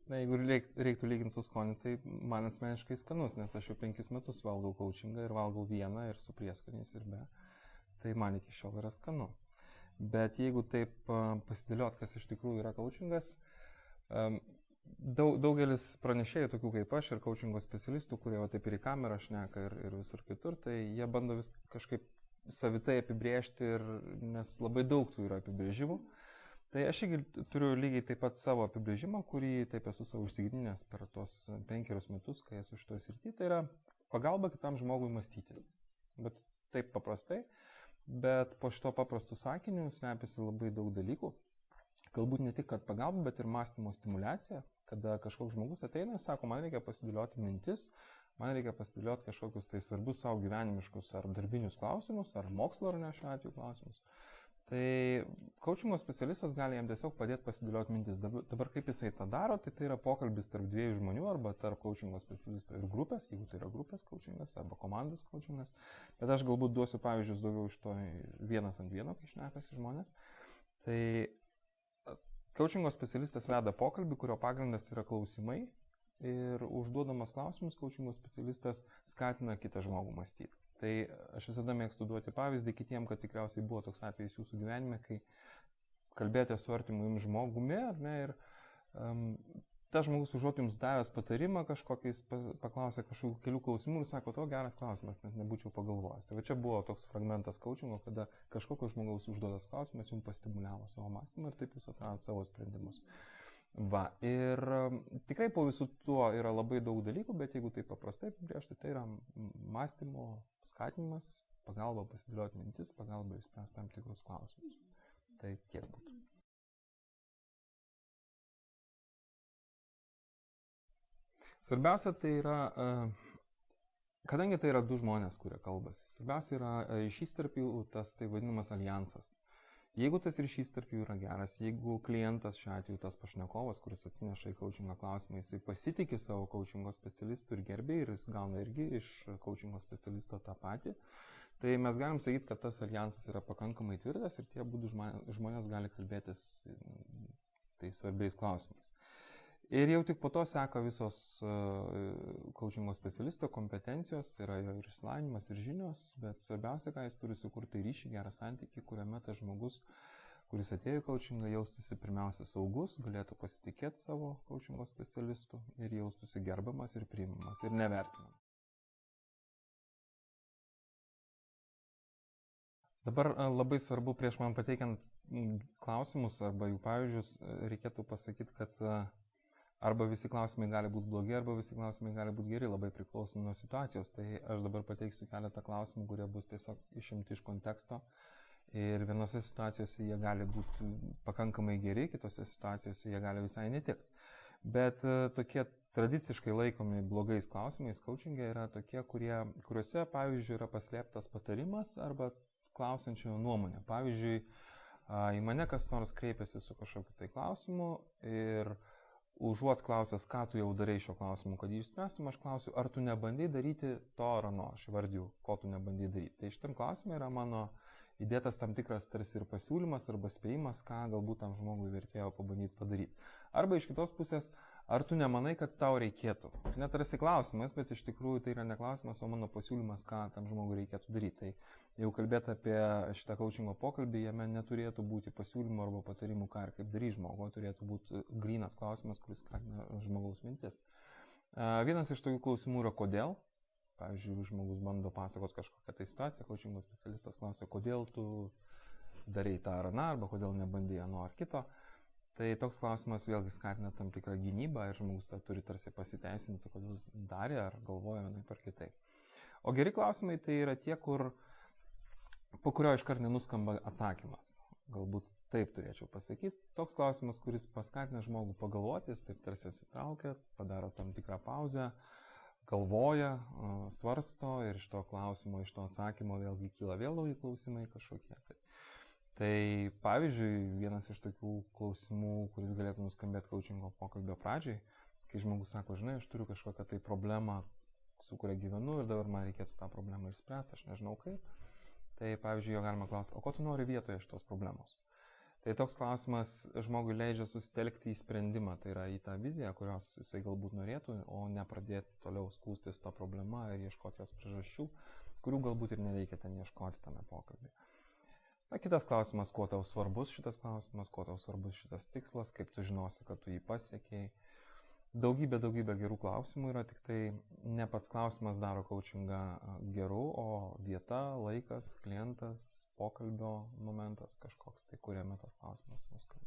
Na, jeigu reiktų lyginti su skoniu, tai man asmeniškai skanus, nes aš jau 5 metus valgau coachingą ir valgau vieną ir su prieskoniais ir be. Tai man iki šiol yra skanu. Bet jeigu taip pasidėliot, kas iš tikrųjų yra coachingas, daugelis pranešėjų, tokių kaip aš ir coachingo specialistų, kurie taip ir į kamerą šneka ir visur kitur, tai jie bando vis kažkaip savitai apibrėžti, nes labai daug tų yra apibrėžimų. Tai aš turiu lygiai taip pat savo apibrėžimą, kurį taip esu savo išsigryninęs per tos 5 metus, kai esu šitoje srityje. Tai yra pagalba kitam žmogui mąstyti. Bet taip paprastai. Bet po šito paprastų sakinių slepiasi labai daug dalykų. Galbūt ne tik pagalba, bet ir mąstymo stimulacija. Kada kažkoks žmogus ateina ir sako, man reikia pasidėlioti mintis, man reikia pasidėlioti kažkokius tai svarbius savo gyvenimiškus ar darbinius klausimus, ar mokslo ar ne šiuo atveju klausimus. Tai coachingo specialistas gali jam tiesiog padėti pasidėlioti mintis. Dabar kaip jisai tą daro, tai yra pokalbis tarp 2 žmonių arba tarp coachingo specialisto ir grupės, jeigu tai yra grupės coachingas arba komandos coachingas. Bet aš galbūt duosiu pavyzdžius daugiau iš to 1-ant-1, kai šnekasi žmonės. Tai coachingo specialistas veda pokalbį, kurio pagrindas yra klausimai ir užduodamas klausimus coachingo specialistas skatina kitą žmogų mąstyti. Tai aš visada mėgstu duoti pavyzdį kitiem, kad tikriausiai buvo toks atvejis jūsų gyvenime, kai kalbėjote su artimu jums žmogumi, ar ne, ir tas žmogus užuot jums davęs patarimą kažkokiais, paklausė kažkokių kelių klausimų ir sako, to geras klausimas, net nebūčiau pagalvojęs. Tai va čia buvo toks fragmentas coachingo, kada kažkokio žmogaus užduotas klausimas jums pastimuliavo savo mąstymą ir taip jūs atradot savo sprendimus. Va, ir tikrai po visų tuo yra labai daug dalykų, bet jeigu tai paprastai apibrėžti, tai yra mąstymo skatinimas, pagalba pasidėlioti mintis, pagalba išspręsti tam tikrus klausimus. Tai tiek būtų. Svarbiausia tai yra, kadangi tai yra 2 žmonės, kurie kalbasi, svarbiausia yra ryšys tarp jų, tas tai vadinamas aljansas. Jeigu tas ryšys tarp jų yra geras, jeigu klientas šiuo atveju tas pašnekovas, kuris atsineša į coachingo klausimą, jisai pasitikė savo coachingo specialistų ir gerbė ir jis gauna irgi iš coachingo specialisto tą patį, tai mes galim sakyti, kad tas aljansas yra pakankamai tvirtas ir tie abudu žmonės gali kalbėtis tai svarbiais klausimais. Ir jau tik po to seka visos coachingo specialisto kompetencijos, tai yra jo ir išsilavinimas, ir žinios, bet svarbiausia, ką jis turi sukurti ryšį, gerą santykį, kuriame tas žmogus, kuris atėjo į coachingą, jaustųsi pirmiausia saugus, galėtų pasitikėti savo coachingo specialistu ir jaustųsi gerbiamas ir priimamas ir nevertinamas. Dabar labai svarbu prieš man pateikiant klausimus arba jų pavyzdžius, reikėtų pasakyti, kad arba visi klausimai gali būti blogi, arba visi klausimai gali būti geri, labai priklauso nuo situacijos. Tai aš dabar pateiksiu keletą klausimų, kurie bus tiesiog išimti iš konteksto. Ir vienose situacijose jie gali būti pakankamai geri, kitose situacijose jie gali visai netikti. Bet tokie tradiciškai laikomi blogais klausimais coachingė yra tokie, kuriuose, pavyzdžiui, yra paslėptas patarimas arba klausančio nuomonė. Pavyzdžiui, į mane kas nors kreipiasi su kažkokiu tai klausimu ir užuot klausęs, ką tu jau darai šio klausimu, kad jį išspręstum, aš klausiu, ar tu nebandai daryti to ar ano, aš vardiju, ko tu nebandai daryti. Tai šitam klausimui yra mano įdėtas tam tikras tarsi ir pasiūlymas arba spėjimas, ką galbūt tam žmogui vertėjo pabandyti padaryti. Arba iš kitos pusės, ar tu nemanai, kad tau reikėtų. Net tarsi klausimas, bet iš tikrųjų tai yra ne klausimas, o mano pasiūlymas, ką tam žmogui reikėtų daryti. Tai jau kalbėti apie šitą coachingo pokalbį, jame neturėtų būti pasiūlymų arba patarimų, ką ir kaip daryti žmogui, turėtų būti grynas klausimas, kuris skatina žmogaus mintis. Vienas iš tokių klausimų yra kodėl. Pavyzdžiui, žmogus bando pasakoti kažkokią tai situaciją, coachingo specialistas klausia, kodėl tu darai tą ar aną, arba kodėl nebandai ano ar kito. Tai toks klausimas vėlgi skatina tam tikrą gynybą ir žmogus tą turi tarsi pasiteisinti, kodėl jis darė ar galvoja vienaip ar kitaip. O geri klausimai tai yra tie, po kurio iškart nenuskamba atsakymas. Galbūt taip turėčiau pasakyti. Toks klausimas, kuris paskatina žmogų pagalvoti, jis taip tarsi atsitraukia, padaro tam tikrą pauzę, galvoja, svarsto ir iš to klausimo, iš to atsakymo vėlgi kyla vėl nauji klausimai kažkokie. Tai pavyzdžiui, vienas iš tokių klausimų, kuris galėtų nuskambėti coachingo pokalbio pradžiai, kai žmogus sako, žinai, aš turiu kažkokią tai problemą, su kuria gyvenu ir dabar man reikėtų tą problemą išspręsti, aš nežinau kaip. Tai pavyzdžiui, jo galima klausti, o ko tu nori vietoje šitos problemos? Tai toks klausimas žmogui leidžia susitelkti į sprendimą, tai yra į tą viziją, kurios jisai galbūt norėtų, o ne pradėti toliau skūstis tą problemą ir ieškoti jos priežasčių, kurių galbūt ir nereikia ten ieškoti tame pokalbį. Na, kitas klausimas, kuo tau svarbus šitas klausimas, kuo tau svarbus šitas tikslas, kaip tu žinosi, kad tu jį pasiekėjai. Daugybė gerų klausimų yra, tik tai ne pats klausimas daro coachingą geru, o vieta, laikas, klientas, pokalbio momentas kažkoks, tai kuriame tas klausimas nuskambės.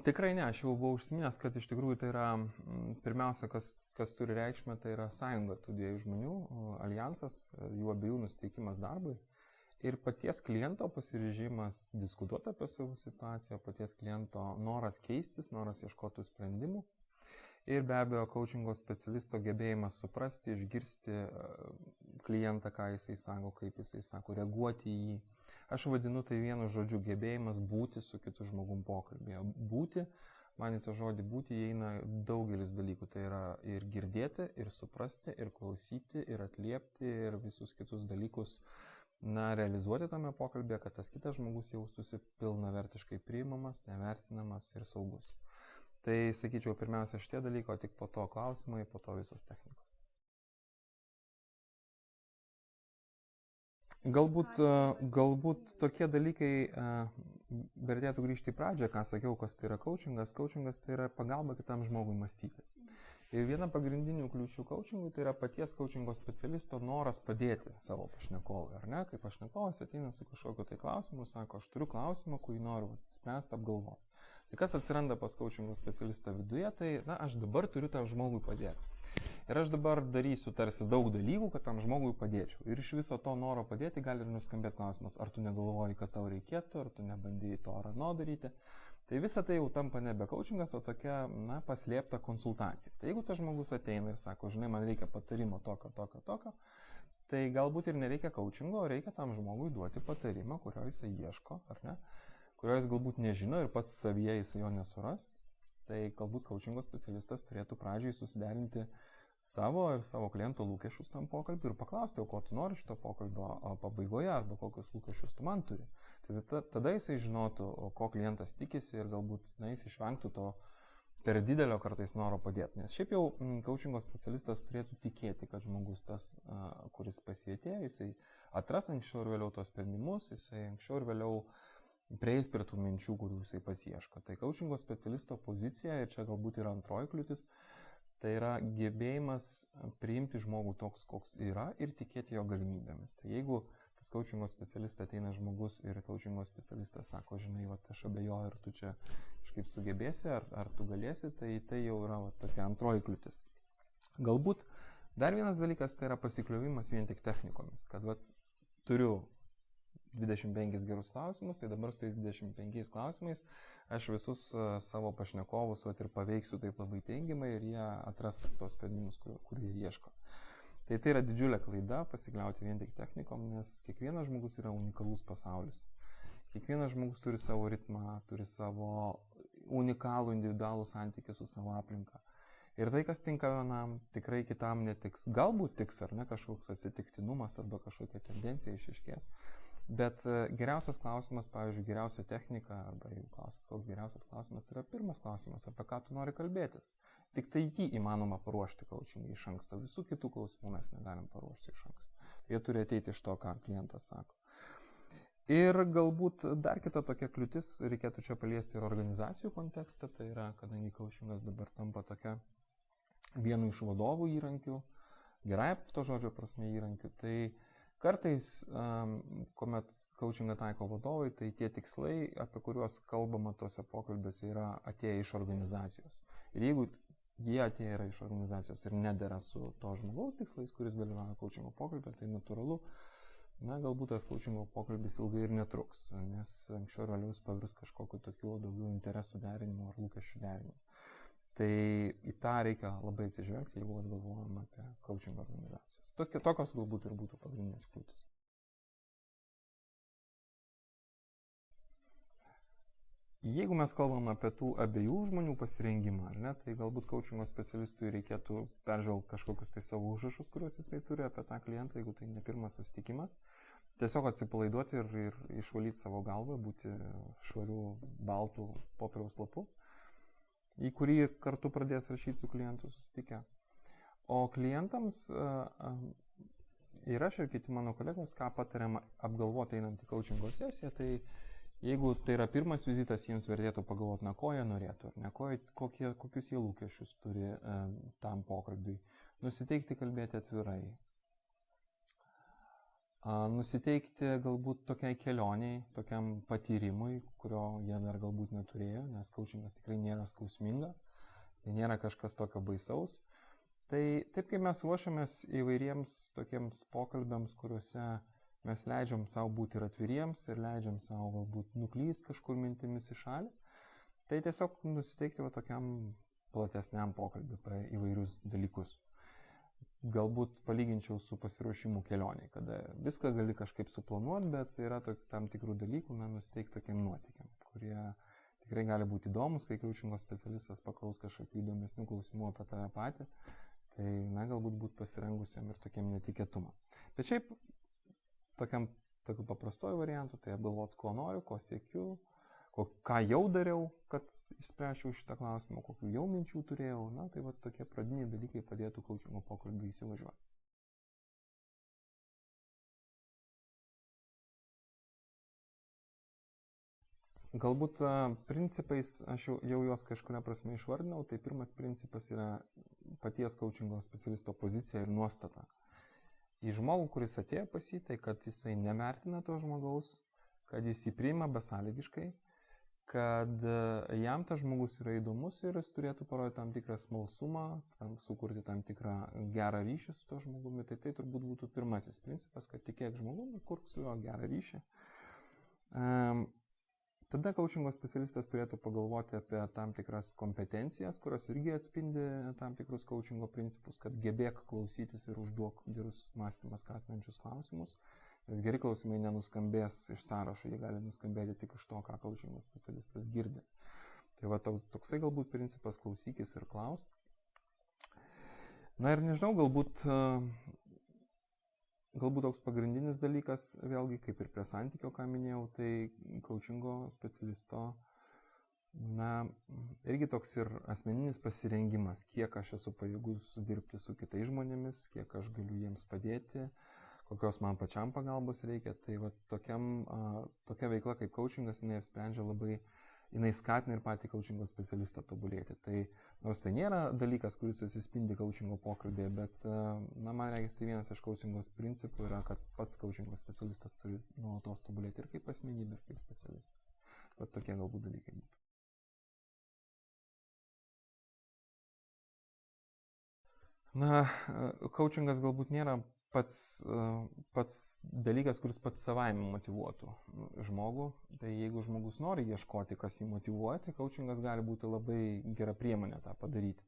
Tikrai ne, aš jau buvau užsiminęs, kad iš tikrųjų tai yra pirmiausia, kas turi reikšmę, tai yra sąjunga tų dviejų žmonių, alijansas, jų abiejų nusiteikimas darbui. Ir paties kliento pasiryžimas diskutuoti apie savo situaciją, paties kliento noras keistis, noras ieškoti sprendimų. Ir be abejo, coachingo specialisto gebėjimas suprasti, išgirsti klientą, ką jisai sako, kaip jisai sako, reaguoti į jį. Aš vadinu tai vienu žodžiu gebėjimas būti su kitu žmogum pokalbėje. Būti, man į tą žodį būti įeina daugelis dalykų. Tai yra ir girdėti, ir suprasti, ir klausyti, ir atliepti, ir visus kitus dalykus realizuoti tame pokalbėje, kad tas kitas žmogus jaustųsi pilnavertiškai priimamas, nevertinamas ir saugus. Tai sakyčiau, pirmiausia šitie dalykai, o tik po to klausimai, po to visos technikos. Galbūt tokie dalykai vertėtų grįžti į pradžią, ką sakiau, kas tai yra coachingas. Coachingas tai yra pagalba kitam žmogui mąstyti. Ir viena pagrindinių kliūčių coachingui tai yra paties coachingo specialisto noras padėti savo pašnekovui, ar ne? Kai pašnekovas ateina su kažkokiu tai klausimu, sako, aš turiu klausimą, kurį noriu spręsti, apgalvoti. Tai kas atsiranda pas coachingo specialistą viduje, tai aš dabar turiu tam žmogui padėti. Ir aš dabar darysiu tarsi daug dalykų, kad tam žmogui padėčiau. Ir iš viso to noro padėti gali ir nuskambėti klausimas, ar tu negalvoji, kad tau reikėtų, ar tu nebandėjai to ar ano daryti. Tai visa tai jau tampa nebe coachingas, o tokia paslėpta konsultacija. Tai jeigu tas žmogus ateina ir sako, žinai, man reikia patarimo tokio, tai galbūt ir nereikia coachingo, reikia tam žmogui duoti patarimą, kurio jisai ieško, ar ne, kurio jis galbūt nežino ir pats savyje jisai jo nesuras. Tai galbūt coachingo specialistas turėtų pradžiai susiderinti savo ir savo kliento lūkesčius tam pokalbiui ir paklausti, o ko tu nori šito pokalbio pabaigoje arba kokius lūkesčius tu man turi. Tai tada jisai žinotų, ko klientas tikisi ir galbūt jis išvengtų to per didelio kartais noro padėti. Nes šiaip jau coachingo specialistas turėtų tikėti, kad žmogus tas, kuris pasietėjo, jisai atras anksčiau ir vėliau tos sprendimus, jisai anksčiau ir vėliau prieis prie tų minčių, kurių jisai pasieško. Tai coachingo specialisto pozicija, ir čia galbūt yra antroji kliūtis, tai yra gebėjimas priimti žmogų toks, koks yra ir tikėti jo galimybėmis. Tai jeigu pas coachingo specialistą ateina žmogus ir coachingo specialistas sako, žinai, aš abejoju, ar tu čia kažkaip sugebėsi, ar tu galėsi, tai jau yra tokia antroji kliūtis. Galbūt dar vienas dalykas tai yra pasikliovimas vien tik technikomis, kad turiu 25 gerus klausimus, tai dabar su tais 25 klausimais aš visus savo pašnekovus ir paveiksiu taip labai teigiamai ir jie atras tos sprendimus, kur jie ieško. Tai yra didžiulė klaida pasikliauti vien tik technikom, nes kiekvienas žmogus yra unikalus pasaulis. Kiekvienas žmogus turi savo ritmą, turi savo unikalų individualų santykį su savo aplinka. Ir tai, kas tinka vienam, tikrai kitam netiks. Galbūt tiks, ar ne, kažkoks atsitiktinumas arba kažkokia tendencija išaiškės. Bet geriausias klausimas, pavyzdžiui, geriausia technika, arba jeigu klausit, koks geriausias klausimas, tai yra pirmas klausimas, apie ką tu nori kalbėtis. Tik tai jį įmanoma paruošti coachingui iš anksto. Visų kitų klausimų mes negalim paruošti iš anksto. Jie turi ateiti iš to, ką klientas sako. Ir galbūt dar kita tokia kliūtis, reikėtų čia paliesti ir organizacijų kontekstą, tai yra, kadangi coachingas dabar tampa tokia vienu iš vadovų įrankių, gerąja to žodžio prasme įrankių, tai kartais, kuomet coachingą taiko vadovai, tai tie tikslai, apie kuriuos kalbama tuose pokalbiuose, yra atėję iš organizacijos. Ir jeigu jie atėję yra iš organizacijos ir nedera su to žmogaus tikslais, kuris dalyvauja coachingo pokalbė, tai natūralu, galbūt tas coachingo pokalbis ilgai ir netruks, nes anksčiau ir vėliau jis pavirs kažkokiu tokiu daugiau interesų derinimu ar lūkesčių derinimu. Tai į tą reikia labai atsižvelgti, jeigu galvojame apie coachingo organizacijas. Tokios galbūt ir būtų pagrindinės kliūtys. Jeigu mes kalbam apie tų abiejų žmonių pasirengimą, ne, tai galbūt coachingo specialistui reikėtų peržvelgti kažkokius tai savo užrašus, kuriuos jisai turi apie tą klientą, jeigu tai ne pirmas susitikimas. Tiesiog atsipalaiduoti ir išvalyti savo galvą, būti švarių baltų popieriaus lapu, į kurį kartu pradės rašyti su klientu susitikę. O klientams ir aš ir kiti mano kolegos, ką patariam apgalvoti einant į coachingo sesiją, tai jeigu tai yra pirmas vizitas, jiems vertėtų pagalvoti, na ko jie norėtų, ne kokius jie lūkesčius turi tam pokalbiui. Nusiteikti kalbėti atvirai. Nusiteikti galbūt tokiai kelioniai, tokiam patyrimui, kurio jie dar galbūt neturėjo, nes coachingas tikrai nėra skausminga, tai nėra kažkas tokio baisaus. Tai taip kaip mes ruošiamės įvairiems tokiems pokalbiams, kuriuose mes leidžiam savo būti ir atviriems ir leidžiam savo galbūt nuklysti kažkur mintimis į šalį, tai tiesiog nusiteikti va tokiam platesniam pokalbiu apie įvairius dalykus. Galbūt palyginčiau su pasiruošimu kelioniai, kada viską gali kažkaip suplanuoti, bet yra tam tikrų dalykų, nusiteikti tokiam nuotykiam, kurie tikrai gali būti įdomus, kai coachingo specialistas paklaus kažkokių įdomesnių klausimų apie tave patį, tai galbūt būti pasirengusiam ir tokiam netikėtumam. Bet šiaip tokiu paprastuoju variantu, tai apgalvoti, ko noriu, ko siekiu, ką jau dariau, kad išspręsčiau šitą klausimą, kokių jau minčių turėjau, tai va tokie pradiniai dalykai padėtų coachingo pokalbį įsivažiuoti. Galbūt principais, aš jau juos kažkuria prasme išvardinau, tai pirmas principas yra paties coachingo specialisto pozicija ir nuostata. Į žmogų, kuris atėjo pas jį, tai kad jisai nevertina to žmogaus, kad jis jį priima besąlygiškai, kad jam tas žmogus yra įdomus ir jis turėtų parodyti tam tikrą smalsumą, sukurti tam tikrą gerą ryšį su to žmogumi. Tai turbūt būtų pirmasis principas, kad tikėk žmogumi, kurk su juo gerą ryšį. Tada coachingo specialistas turėtų pagalvoti apie tam tikras kompetencijas, kurios irgi atspindi tam tikrus coachingo principus, kad gebėk klausytis ir užduok gerus mąstymą skatinančius klausimus. Nes geri klausimai nenuskambės iš sąrašo, jie gali nuskambėti tik iš to, ką coachingo specialistas girdi. Tai va toksai galbūt principas klausykis ir klausk. Na ir nežinau, galbūt toks pagrindinis dalykas, vėlgi kaip ir prie santykio, ką minėjau, tai coachingo specialisto, irgi toks ir asmeninis pasirengimas, kiek aš esu pajėgus dirbti su kitais žmonėmis, kiek aš galiu jiems padėti, kokios man pačiam pagalbos reikia. Tai va tokia veikla kaip coachingas, jinai skatina ir patį coachingo specialistą tobulėti. Tai nors tai nėra dalykas, kuris atsispindi coachingo pokalbėje, bet man reikia, tai vienas iš coachingo principų yra, kad pats coachingo specialistas turi nuolatos tobulėti ir kaip asmenybė, ir kaip specialistas. Bet tokie galbūt dalykai būtų. Coachingas galbūt nėra pats dalykas, kuris pats savaime motyvuotų žmogų. Tai jeigu žmogus nori ieškoti, kas jį motyvuoja, tai coachingas gali būti labai gera priemonė tą padaryti.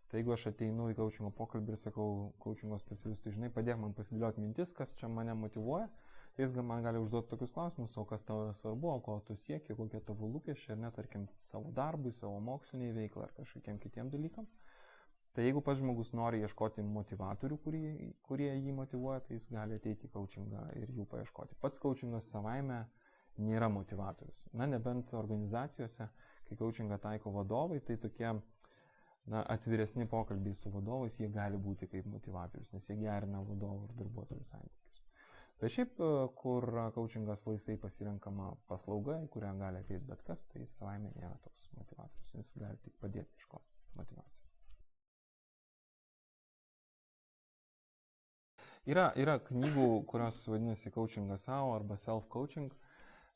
Tai jeigu aš ateinu į coachingo pokalbį ir sakau coachingo specialistui, žinai, padėk man pasidėlioti mintis, kas čia mane motyvuoja, jis man gali užduoti tokius klausimus, o kas tau yra svarbu, o ko tu sieki, kokie tavo lūkesčiai, ar net, tarkim, savo darbui, savo moksliniai veiklai ar kažkokiem kitiem dalykam. Tai jeigu pats žmogus nori ieškoti motivatorių, kurie jį motyvuoja, tai jis gali ateiti į coachingą ir jų paieškoti. Pats coachingas savaime nėra motivatorius. Nebent organizacijose, kai coachingą taiko vadovai, tai tokie atviresni pokalbiai su vadovais, jie gali būti kaip motivatorius, nes jie gerina vadovų ir darbuotojų santykius. Bet šiaip, kur coachingas laisvai pasirenkama paslauga, į kurią gali ateiti bet kas, tai savaime nėra toks motivatorius, jis gali tik padėti ieškoti motivacijos. Yra knygų, kurios vadinasi coachingas savo arba self-coaching.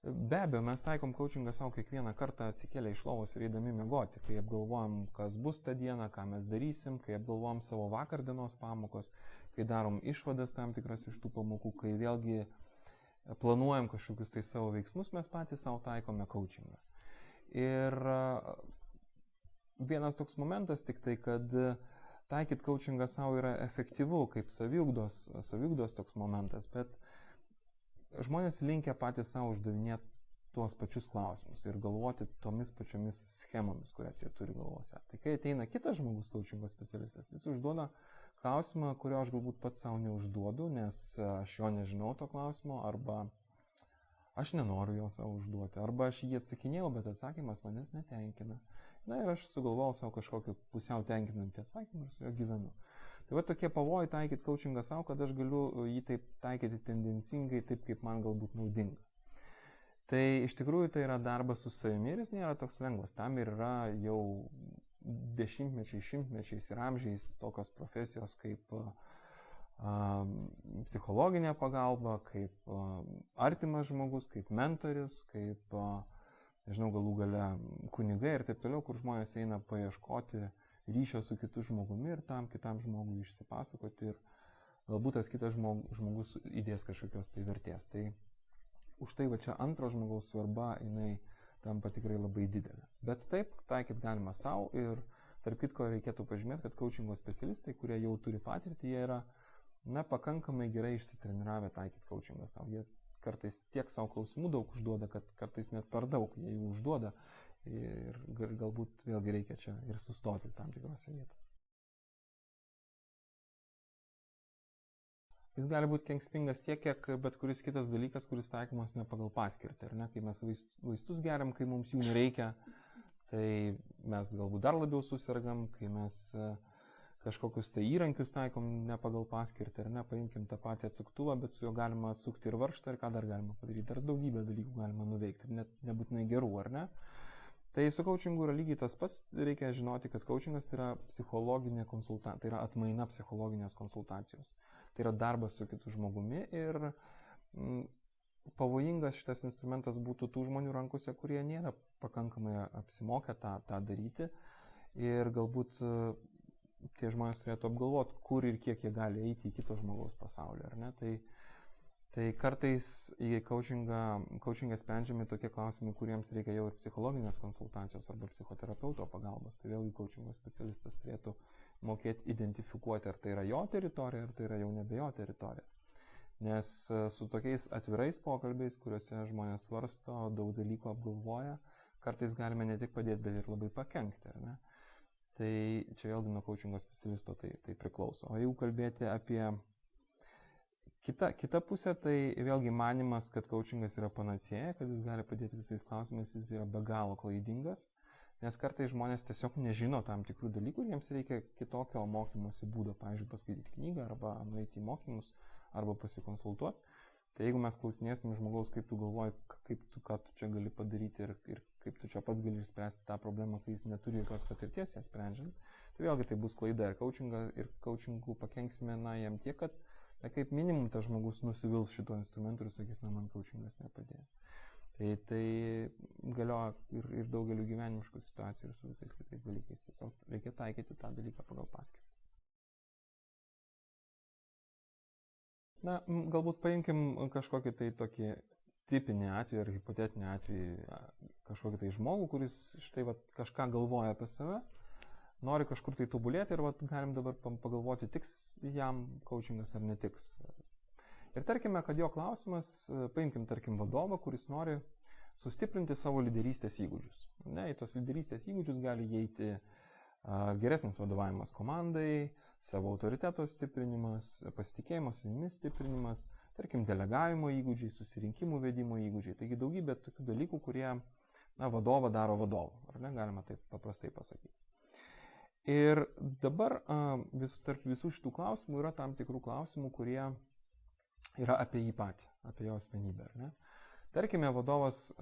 Be abejo, mes taikom coachingą savo kiekvieną kartą atsikėlę iš lovos ir eidami miegoti, kai apgalvojam, kas bus tą dieną, ką mes darysim, kai apgalvojam savo vakar dienos pamokos, kai darom išvadas tam tikras iš tų pamokų, kai vėlgi planuojam kažkokius tai savo veiksmus, mes patys savo taikome coachingą. Ir vienas toks momentas tik tai, kad taikyti coachingą savo yra efektyvu, kaip saviugdos toks momentas, bet žmonės linkę patys savo uždavinėti tuos pačius klausimus ir galvoti tomis pačiomis schemomis, kurias jie turi galvose. Tai kai ateina kitas žmogus, coachingo specialistas, jis užduoda klausimą, kurio aš galbūt pats savo neužduodu, nes aš jo nežinau to klausimo, arba aš nenoriu jo savo užduoti, arba aš jį atsakinėjau, bet atsakymas manęs netenkina. Na ir aš sugalvojau savo kažkokį pusiau tenkinantį atsakymą ir su juo gyvenu. Tai va tokie pavojai taikyti coachingą savo, kad aš galiu jį taip taikyti tendencingai, taip kaip man galbūt naudinga. Tai iš tikrųjų tai yra darbas su savimi ir jis nėra toks lengvas. Tam ir yra jau dešimtmečiais, šimtmečiais ir amžiais tokios profesijos kaip psichologinė pagalba, kaip artimas žmogus, kaip mentorius, kaip, nežinau, galų gale kunigai ir taip toliau, kur žmonės eina paieškoti ryšio su kitu žmogumi ir tam kitam žmogui išsipasakoti ir galbūt tas kitas žmogus įdės kažkokios tai vertės. Tai už tai va čia antro žmogaus svarba, jinai tampa tikrai labai didelė. Bet taip, taikyti galima savo ir tarp kitko reikėtų pažymėti, kad coachingo specialistai, kurie jau turi patirtį, jie yra pakankamai gerai išsitreniravę taikyti coachingą savo. Jie kartais tiek savo klausimų daug užduoda, kad kartais net per daug jie jų užduoda ir galbūt vėlgi reikia čia ir sustoti tam tikrose vietose. Jis gali būti kenksmingas tiek, kiek bet kuris kitas dalykas, kuris taikomas ne pagal paskirtį. Kai mes vaistus geriam, kai mums jų nereikia, tai mes galbūt dar labiau susirgam, kai mes kažkokius tai įrankius taikom ne pagal paskirtį, paimkim tą patį atsuktuvą, bet su juo galima atsukti ir varžtą, ir ką dar galima padaryti, ar daugybę dalykų galima nuveikti, net nebūtinai gerų, ar ne? Tai su coachingu yra lygiai tas pats, reikia žinoti, kad coachingas yra psichologinė konsultacija, tai yra atmaina psichologinės konsultacijos. Tai yra darbas su kitu žmogumi ir pavojingas šitas instrumentas būtų tų žmonių rankose, kurie nėra pakankamai apsimokę tą daryti ir galbūt tie žmonės turėtų apgalvoti, kur ir kiek jie gali eiti į kito žmogaus pasaulį, ar ne? Tai kartais į coachingą sprendžiami tokie klausimai, kuriems reikia jau ir psichologinės konsultacijos arba psichoterapeuto pagalbos. Tai vėlgi coachingo specialistas turėtų mokėti identifikuoti, ar tai yra jo teritorija, ar tai yra jau nebe jo teritorija. Nes su tokiais atvirais pokalbiais, kuriuose žmonės svarsto, daug dalykų apgalvoja, kartais galime ne tik padėti, bet ir labai pakenkti, ar ne? Tai čia vėlgi nuo coachingo specialisto tai priklauso. O jeigu kalbėti apie kita pusė, tai vėlgi manimas, kad coachingas yra panacėja, kad jis gali padėti visais klausimais, jis yra be galo klaidingas, nes kartais žmonės tiesiog nežino tam tikrų dalykų ir jiems reikia kitokio mokymosi būdo, pavyzdžiui, paskaityti knygą arba nueiti į mokymus arba pasikonsultuoti. Tai jeigu mes klausinėsim žmogaus, kaip tu galvoji, ką tu čia gali padaryti ir kaip tu čia pats gali išspręsti tą problemą, kai jis neturi jokios patirties ją sprendžiant, tai vėlgi tai bus klaida ir coachingų pakenksime jam tiek, kad kaip minimum tas žmogus nusivils šito instrumentu ir sakys, man coachingas nepadėjo. Tai galioja ir daugeliu gyvenimiškų situacijų ir su visais kitais dalykais. Tiesiog reikia taikyti tą dalyką pagal paskirtį. Galbūt paimkim kažkokį tai tokį tipinį atvejį ar hipotetinį atvejį, kažkokį tai žmogų, kuris štai kažką galvoja apie save, nori kažkur tai tobulėti ir galim dabar pagalvoti, tiks jam coachingas ar netiks. Ir tarkime, kad jo klausimas, paimkim tarkim vadovą, kuris nori sustiprinti savo lyderystės įgūdžius. Į tos lyderystės įgūdžius gali įeiti geresnis vadovavimas komandai, savo autoriteto stiprinimas, pasitikėjimo savimi stiprinimas, tarkim delegavimo įgūdžiai, susirinkimų vedimo įgūdžiai. Taigi daugybė tokių dalykų, kurie vadovą daro vadovu, ar ne, galima taip paprastai pasakyti. Ir dabar tarp visų šitų klausimų yra tam tikrų klausimų, kurie yra apie jį patį, apie jo asmenybę. Ar ne? Tarkime, vadovas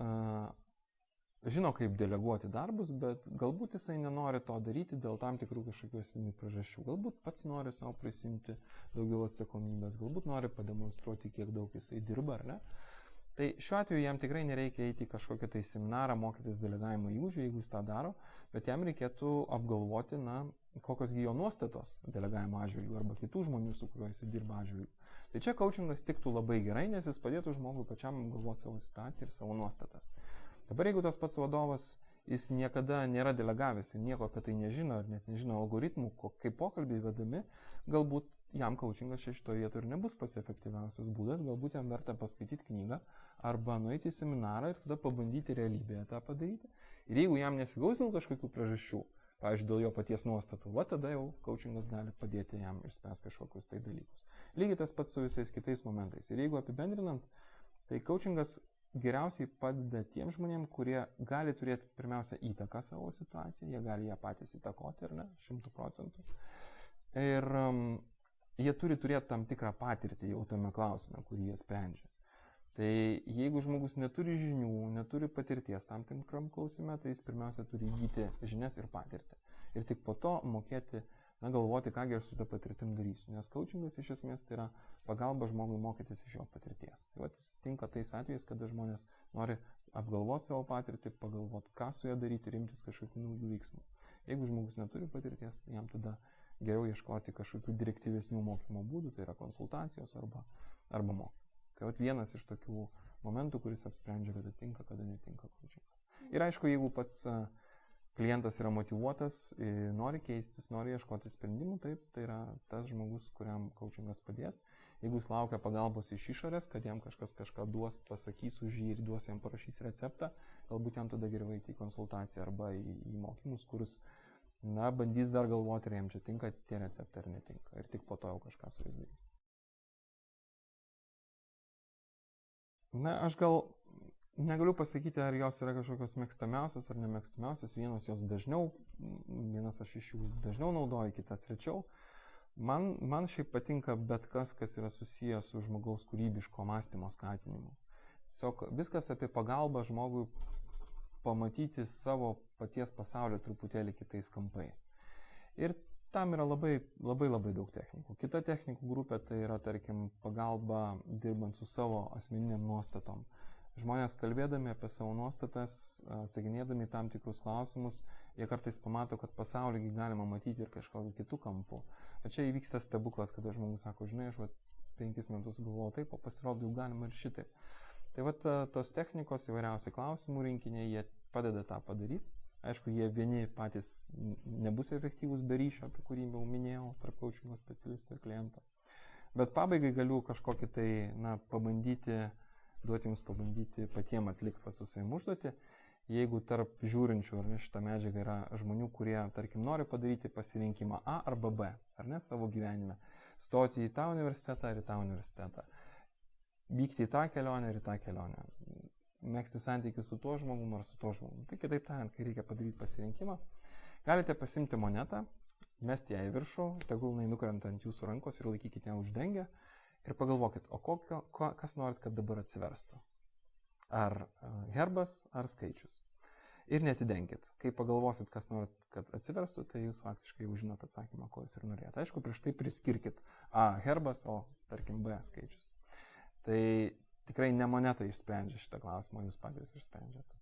žino, kaip deleguoti darbus, bet galbūt jisai nenori to daryti dėl tam tikrų kažkokių asmeninių priežasčių. Galbūt pats nori savo prisimti daugiau atsakomybės, galbūt nori pademonstruoti, kiek daug jisai dirba, ar ne? Tai šiuo atveju jam tikrai nereikia eiti į kažkokią tai seminarą, mokytis delegavimo įgūdžių, jeigu jis tą daro, bet jam reikėtų apgalvoti, kokios jo nuostatos delegavimo atžvilgių arba kitų žmonių, su kuriuo jis dirba atžvilgių. Tai čia coachingas tiktų labai gerai, nes jis padėtų žmogui pačiam apgalvoti savo situaciją ir savo nuostatas. Dabar jeigu tas pats vadovas, jis niekada nėra delegavęs ir nieko apie tai nežino, ar net nežino algoritmų, kaip pokalbiai vedami, galbūt jam coachingas šitoje vietoje ir nebus pats efektyviausias būdas, galbūt jam verta paskaityti knygą arba nueiti į seminarą ir tada pabandyti realybėje tą padaryti. Ir jeigu jam nesigaus dėl kažkokių priežasčių, pavyzdžiui, dėl jo paties nuostatų, tada jau coachingas gali padėti jam išspręsti kažkokius tai dalykus. Lygiai tas pats su visais kitais momentais. Ir jeigu apibendrinant, tai coachingas geriausiai padeda tiem žmonėm, kurie gali turėti pirmiausia įtaką savo situaciją, jie gali ją patys įtakoti, ar ne, 100%. Ir jie turi turėti tam tikrą patirtį jau tame klausime, kurį jie sprendžia. Tai jeigu žmogus neturi žinių, neturi patirties tam tikram klausime, tai jis pirmiausia turi įgyti žinias ir patirtį. Ir tik po to mokėti, galvoti, kągi aš su tą patirtim darysiu. Nes coachingas iš esmės tai yra pagalba žmogui mokytis iš jo patirties. Tai jis tinka tais atvejais, kada žmonės nori apgalvoti savo patirtį, pagalvoti, ką su ją daryti ir imtis kažkokių naujų veiksmų. Jeigu žmogus neturi patirties, tai jam tada geriau ieškoti kažkokių direktyvesnių mokymo būdų, tai yra konsultacijos arba mokymo. Tai vienas iš tokių momentų, kuris apsprendžia, kada tinka, kada netinka coachingas. Ir aišku, jeigu pats klientas yra motyvuotas, nori keistis, nori ieškoti sprendimų, taip, tai yra tas žmogus, kuriam coachingas padės. Jeigu jis laukia pagalbos iš išorės, kad jam kažkas kažką duos, pasakys už jį ir duos jam parašys receptą, galbūt jam tada geriau eiti į konsultaciją arba į mokymus, kuris, bandys dar galvoti, ar jam čia tinka tie receptai ar netinka. Ir tik po to jau kažką su jais darys. Aš gal negaliu pasakyti, ar jos yra kažkokios mėgstamiausios ar nemėgstamiausios. Vienas aš iš jų dažniau naudoju, kitas rečiau. Man šiaip patinka bet kas yra susijęs su žmogaus kūrybiško mąstymo skatinimu. Tiesiog viskas apie pagalbą žmogui pamatyti savo paties pasaulio truputėlį kitais kampais. Ir tam yra labai daug technikų. Kita technikų grupė tai yra, tarkim, pagalba dirbant su savo asmeniniam nuostatom. Žmonės kalbėdami apie savo nuostatas, atsakinėdami tam tikrus klausimus, jie kartais pamato, kad pasaulį galima matyti ir kažkokiu kitų kampų. O čia įvyksta stebuklas, kada žmogus sako, žinai, aš 5 metus galvojau taip, o pasirodo jau galima ir šitaip. Tai tos technikos įvairiausi klausimų rinkiniai, jie padeda tą padaryti. Aišku, jie vieni patys nebus efektyvūs be ryšio, apie kurį jau minėjau, tarp coachingo specialisto ir kliento. Bet pabaigai galiu kažkokį tai, duoti jums pabandyti patiem atlikti su savim užduotį. Jeigu tarp žiūrinčių ar ne šitą medžiagą yra žmonių, kurie, tarkim, nori padaryti pasirinkimą A arba B, ar ne, savo gyvenime, stoti į tą universitetą ar į tą universitetą, vykti į tą kelionę ir į tą kelionę, megzti santykius su tuo žmogum ar su tuo žmogum. Tai kitaip tariant, kai reikia padaryti pasirinkimą, galite pasimti monetą, mesti ją į viršų, tegul jinai nukrenta ant jūsų rankos ir laikykite ją uždengę. Ir pagalvokit, o kas norit, kad dabar atsiverstų? Ar herbas, ar skaičius? Ir neatidenkit. Kai pagalvosit, kas norit, kad atsiverstų, tai jūs faktiškai jau žinot atsakymą, ko jūs ir norėjote. Aišku, prieš tai priskirkit A herbas, o tarkim B skaičius. Tai tikrai ne moneta išsprendžia šitą klausimą, jūs patys išsprendžiat.